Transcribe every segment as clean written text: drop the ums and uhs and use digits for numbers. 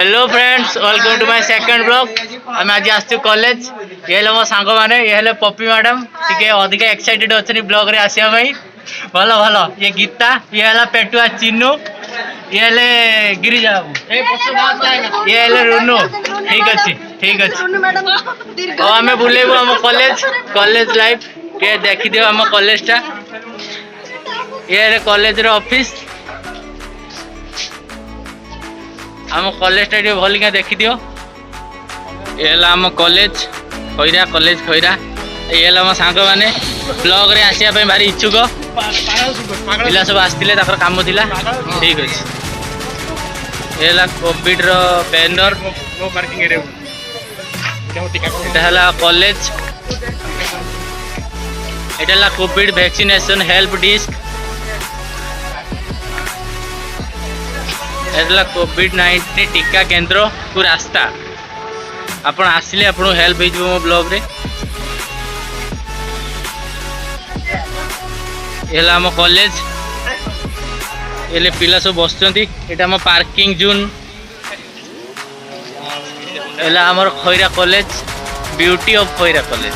Hello friends, welcome to my second blog. आम आज आसु कॉलेज। ये मो सांग मैंने ये पपी मैडम टी अधिक एक्साइटेड अच्छे ब्लॉग रे आसिया भल भल। ये गीता, ये है पेटुआ चिन्नू, ये है गिरिजा बाबू, ये है रुनु। ठीक अच्छे ठीक अच्छे। और आम बुलेबू आम कॉलेज लाइफ टे देखी दियो आम कॉलेज टा। ये कॉलेज रो ऑफिस। आम कॉलेज टा भल क्या देखी दियो। ये आम कॉलेज खैरा कॉलेज खैरा। ये आम सांग मैंने ब्लॉग रे आसिया भारी इच्छुक पिला सब आसते काम थिला। ठीक अच्छे। ये कोविड रो बैनर कॉलेज। ये कोविड वैक्सीनेशन हेल्प डिस्क। कोविड-19 टीका केंद्र को रास्ता। आपण आसिले आपण हेल्प हो मो ब्लॉग रे। ये आम कॉलेज। ये पिला सब बसचंती। एटा आम पार्किंग जोन। ये आमर Khaira college, beauty of Khaira college.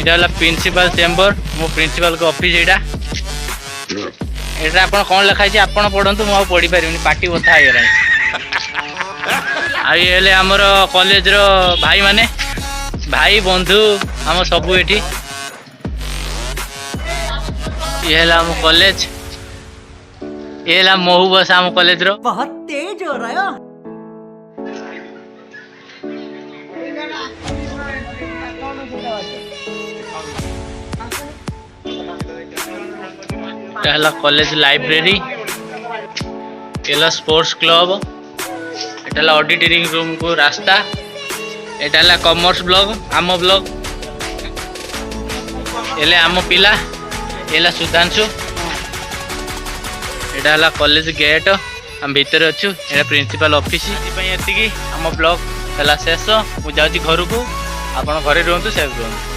यहाँ प्रिंसिपल चेम्बर, मो प्रिंसिपल को ऑफिस। यहाँ आप कौन लिखाई आप पढ़ु, मुझे पढ़ी पारि पार्टी बता ये आमर कॉलेज रो भाई माने भाई बंधु आम सबू ये। ये आम कॉलेज। ये महू बस आम कॉलेज रो। बहुत तेज हो रहा है। College library. ये स्पोर्ट्स क्लब। ये ऑडिटोरियम रूम को रास्ता। ये कॉमर्स ब्लॉग आम ब्लॉग। ये आम पिला। ये सुधांशु। ये कॉलेज गेट। आम भीतर अच्छु। ये प्रिंसिपल ऑफिस। ये आम ब्लॉग शेष। मुझे घर को। आप घरे रुहतु सेफ रुहतु।